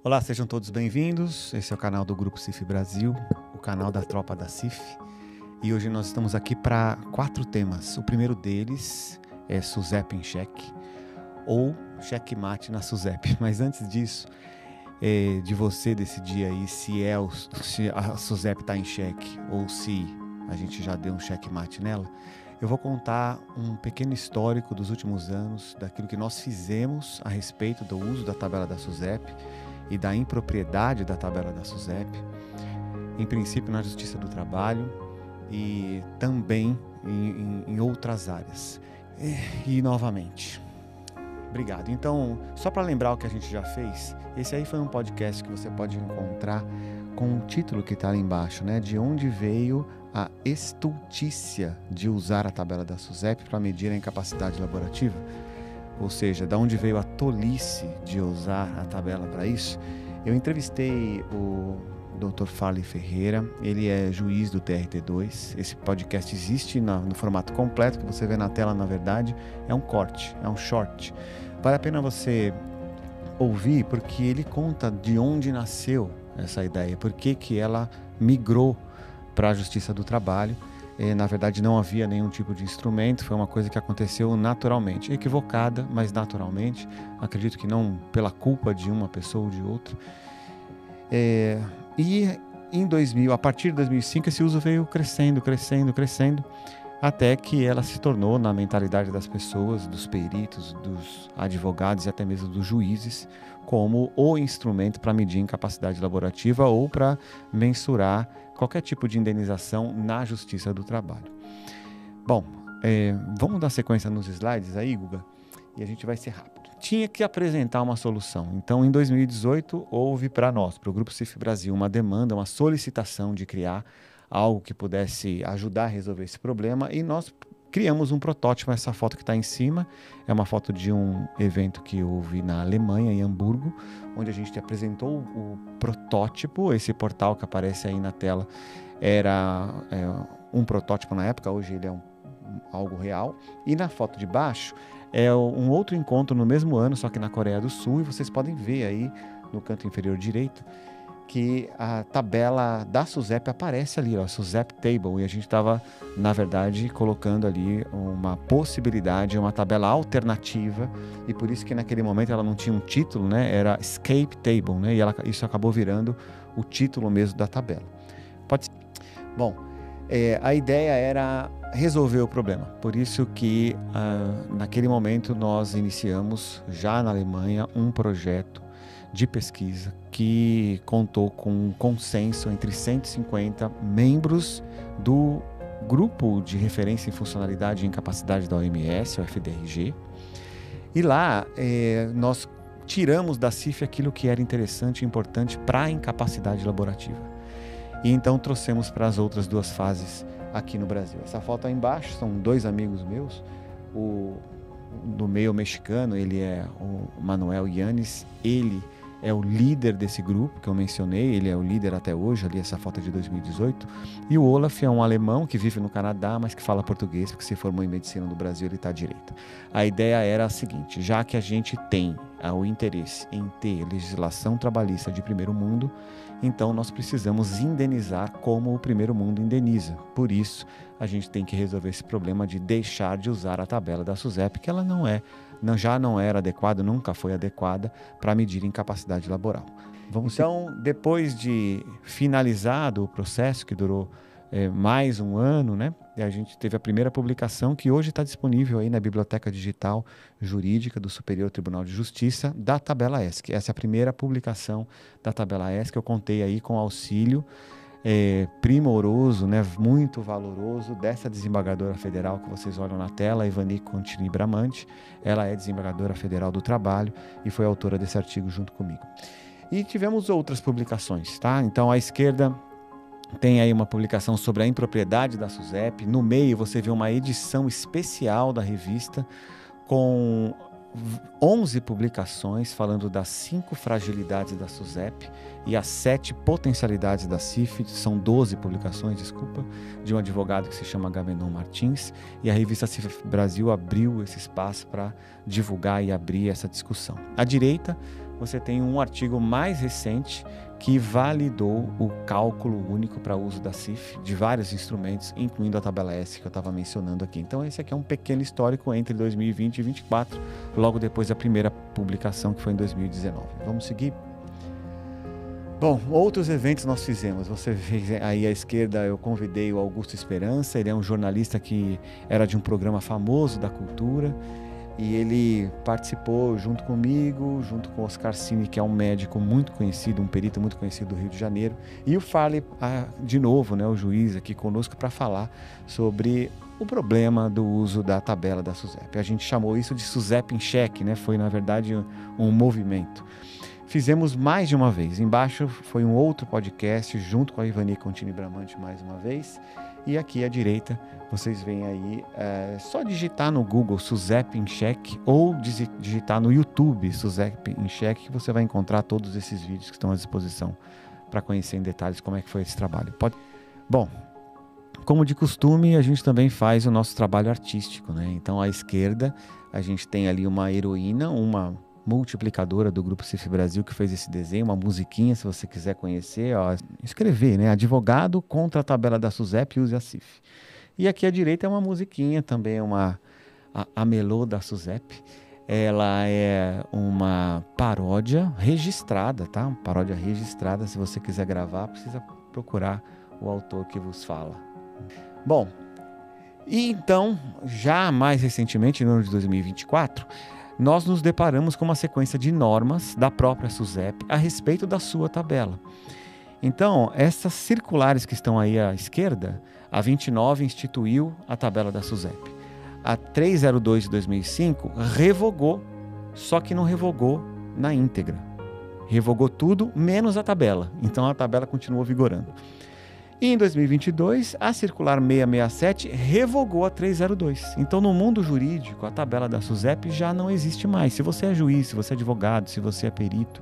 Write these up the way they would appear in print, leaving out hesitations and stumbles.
Olá, sejam todos bem-vindos. Esse é o canal do Grupo CIF Brasil, o canal da tropa da CIF. E hoje nós estamos aqui para 4 temas. O primeiro deles é SUSEP em xeque, ou checkmate na SUSEP. Mas antes disso, de você decidir aí se a SUSEP está em xeque ou se a gente já deu um checkmate nela, eu vou contar um pequeno histórico dos últimos anos, daquilo que nós fizemos a respeito do uso da tabela da SUSEP e da impropriedade da tabela da SUSEP, em princípio na Justiça do Trabalho e também em outras áreas. E novamente, obrigado. Então, só para lembrar o que a gente já fez, esse aí foi um podcast que você pode encontrar com o título que está ali embaixo, né? De onde veio a estultícia de usar a tabela da SUSEP para medir a incapacidade laborativa? Ou seja, de onde veio a tolice de usar a tabela para isso? Eu entrevistei o Dr. Farley Ferreira, ele é juiz do TRT2. Esse podcast existe no formato completo, que você vê na tela, na verdade, é um corte, é um short. Vale a pena você ouvir, porque ele conta de onde nasceu essa ideia, por que ela migrou para a Justiça do Trabalho. Na verdade, não havia nenhum tipo de instrumento, foi uma coisa que aconteceu naturalmente, equivocada, mas naturalmente. Acredito que não pela culpa de uma pessoa ou de outra. E a partir de 2005, esse uso veio crescendo, até que ela se tornou, na mentalidade das pessoas, dos peritos, dos advogados e até mesmo dos juízes, como o instrumento para medir incapacidade laborativa ou para mensurar qualquer tipo de indenização na Justiça do Trabalho. Bom, vamos dar sequência nos slides aí, Guga, e a gente vai ser rápido. Tinha que apresentar uma solução. Então, em 2018, houve para nós, para o Grupo CIF Brasil, uma demanda, uma solicitação de criar algo que pudesse ajudar a resolver esse problema, e nós criamos um protótipo. Essa foto que está em cima é uma foto de um evento que houve na Alemanha, em Hamburgo, onde a gente apresentou o protótipo. Esse portal que aparece aí na tela era um protótipo na época, hoje ele é algo real. E na foto de baixo é um outro encontro no mesmo ano, só que na Coreia do Sul, e vocês podem ver aí no canto inferior direito que a tabela da SUSEP aparece ali, ó, SUSEP Table, e a gente estava, na verdade, colocando ali uma possibilidade, uma tabela alternativa, e por isso que naquele momento ela não tinha um título, né? Era Escape Table, né? E isso acabou virando o título mesmo da tabela. Pode ser. Bom, a ideia era resolver o problema, por isso que naquele momento nós iniciamos, já na Alemanha, um projeto de pesquisa que contou com um consenso entre 150 membros do Grupo de Referência em Funcionalidade e Incapacidade da OMS, o FDRG. E lá nós tiramos da CIF aquilo que era interessante e importante para a incapacidade laborativa. E então trouxemos para as outras 2 fases aqui no Brasil. Essa foto aí embaixo são 2 amigos meus, do meio mexicano, ele é o Manuel Yanes, ele é o líder desse grupo que eu mencionei, ele é o líder até hoje, ali essa foto é de 2018. E o Olaf é um alemão que vive no Canadá, mas que fala português, porque se formou em medicina no Brasil, ele está à direita. A ideia era a seguinte: já que a gente tem o interesse em ter legislação trabalhista de primeiro mundo, então nós precisamos indenizar como o primeiro mundo indeniza. Por isso, a gente tem que resolver esse problema de deixar de usar a tabela da SUSEP, que ela já não era adequada, nunca foi adequada para medir incapacidade laboral. Então, depois de finalizado o processo, que durou mais um ano, né? A gente teve a primeira publicação, que hoje está disponível aí na Biblioteca Digital Jurídica do Superior Tribunal de Justiça, da tabela ESC. Essa é a primeira publicação da tabela ESC. Eu contei aí com auxílio primoroso, né, muito valoroso, dessa desembargadora federal que vocês olham na tela, Ivani Contini Bramante. Ela é desembargadora federal do trabalho e foi autora desse artigo junto comigo. E tivemos outras publicações, tá? Então, à esquerda tem aí uma publicação sobre a impropriedade da SUSEP. No meio você vê uma edição especial da revista com 11 publicações falando das 5 fragilidades da SUSEP e as 7 potencialidades da CIF. São 12 publicações, de um advogado que se chama Agamenon Martins, e a revista CIF Brasil abriu esse espaço para divulgar e abrir essa discussão. À direita você tem um artigo mais recente que validou o cálculo único para uso da CIF de vários instrumentos, incluindo a tabela S que eu estava mencionando aqui. Então esse aqui é um pequeno histórico entre 2020 e 2024, logo depois da primeira publicação, que foi em 2019. Vamos seguir? Bom, outros eventos nós fizemos. Você vê aí à esquerda, eu convidei o Augusto Esperança. Ele é um jornalista que era de um programa famoso da cultura, e ele participou junto comigo, junto com o Oscar Cini, que é um médico muito conhecido, um perito muito conhecido do Rio de Janeiro, e o Farley, de novo, né, o juiz aqui conosco, para falar sobre o problema do uso da tabela da SUSEP. A gente chamou isso de SUSEP em Xeque, né? Foi, na verdade, um movimento. Fizemos mais de uma vez. Embaixo foi um outro podcast, junto com a Ivani Contini Bramante mais uma vez. E aqui à direita, vocês veem aí, só digitar no Google SUSEP em Xeque ou digitar no YouTube SUSEP em Xeque, que você vai encontrar todos esses vídeos que estão à disposição para conhecer em detalhes como é que foi esse trabalho. Bom, como de costume, a gente também faz o nosso trabalho artístico, né? Então, à esquerda, a gente tem ali uma heroína, uma multiplicadora do Grupo CIF Brasil, que fez esse desenho, uma musiquinha, se você quiser conhecer, ó, escrever, né? Advogado contra a tabela da SUSEP, use a CIF. E aqui à direita é uma musiquinha, também a Melô da SUSEP. Ela é uma paródia registrada, tá? Uma paródia registrada. Se você quiser gravar, precisa procurar o autor que vos fala. Bom, e então, já mais recentemente, no ano de 2024, nós nos deparamos com uma sequência de normas da própria SUSEP a respeito da sua tabela. Então, essas circulares que estão aí à esquerda, a 29 instituiu a tabela da SUSEP. A 302 de 2005 revogou, só que não revogou na íntegra. Revogou tudo, menos a tabela. Então, a tabela continuou vigorando. E em 2022, a circular 667 revogou a 302. Então, no mundo jurídico, a tabela da SUSEP já não existe mais. Se você é juiz, se você é advogado, se você é perito,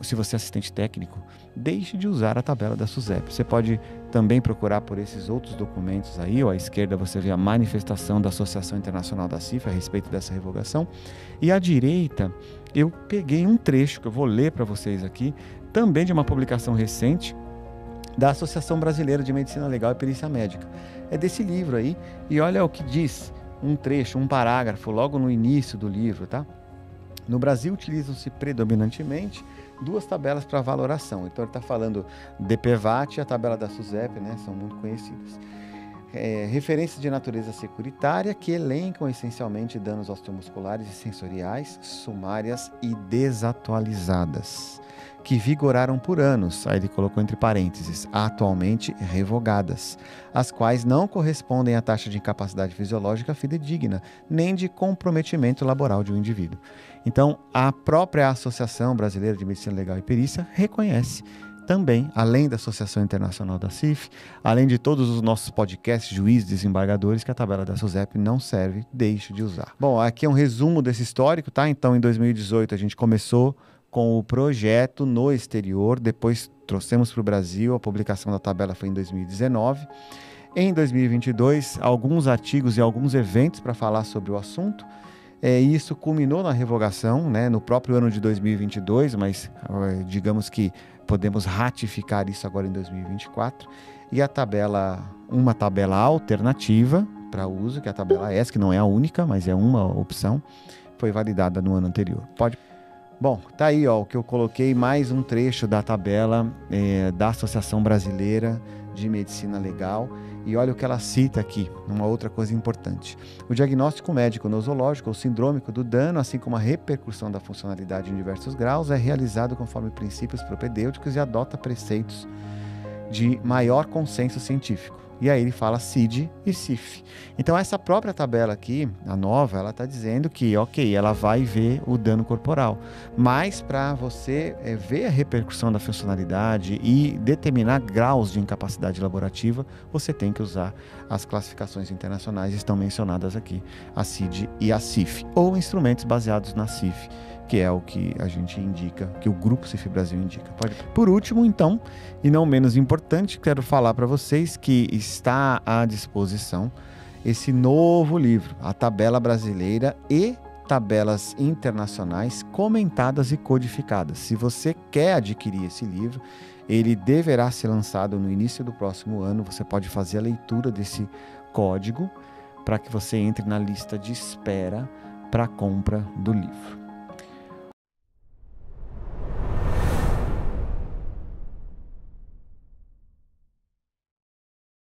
se você é assistente técnico, deixe de usar a tabela da SUSEP. Você pode também procurar por esses outros documentos aí. Ou à esquerda você vê a manifestação da Associação Internacional da CIF a respeito dessa revogação. E à direita, eu peguei um trecho que eu vou ler para vocês aqui, também de uma publicação recente, da Associação Brasileira de Medicina Legal e Perícia Médica. É desse livro aí, e olha o que diz um trecho, um parágrafo, logo no início do livro, tá? No Brasil, utilizam-se predominantemente duas tabelas para valoração. Então, ele está falando DPVAT e a tabela da SUSEP, né? São muito conhecidas. Referências de natureza securitária que elencam essencialmente danos osteomusculares e sensoriais, sumárias e desatualizadas, que vigoraram por anos, aí ele colocou entre parênteses, atualmente revogadas, as quais não correspondem à taxa de incapacidade fisiológica fidedigna, nem de comprometimento laboral de um indivíduo. Então, a própria Associação Brasileira de Medicina Legal e Perícia reconhece também, além da Associação Internacional da CIF, além de todos os nossos podcasts, juízes, desembargadores, que a tabela da SUSEP não serve, deixe de usar. Bom, aqui é um resumo desse histórico, tá? Então, em 2018, a gente começou com o projeto no exterior, depois trouxemos para o Brasil, a publicação da tabela foi em 2019. Em 2022, alguns artigos e alguns eventos para falar sobre o assunto. Isso culminou na revogação, né, no próprio ano de 2022, mas digamos que podemos ratificar isso agora em 2024. E a tabela, uma tabela alternativa para uso, que é a tabela S, que não é a única, mas é uma opção, foi validada no ano anterior. Bom, tá aí, ó, o que eu coloquei, mais um trecho da tabela da Associação Brasileira de Medicina Legal. E olha o que ela cita aqui, uma outra coisa importante. O diagnóstico médico nosológico ou sindrômico do dano, assim como a repercussão da funcionalidade em diversos graus, é realizado conforme princípios propedêuticos e adota preceitos de maior consenso científico. E aí ele fala CID e CIF. Então essa própria tabela aqui, a nova, ela está dizendo que, ok, ela vai ver o dano corporal. Mas para você ver a repercussão da funcionalidade e determinar graus de incapacidade laborativa, você tem que usar as classificações internacionais que estão mencionadas aqui, a CID e a CIF, ou instrumentos baseados na CIF, que é o que a gente indica, que o Grupo CIF Brasil indica. Por último, então, e não menos importante, quero falar para vocês que está à disposição esse novo livro, a Tabela Brasileira e tabelas internacionais comentadas e codificadas. Se você quer adquirir esse livro, ele deverá ser lançado no início do próximo ano. Você pode fazer a leitura desse código para que você entre na lista de espera para a compra do livro.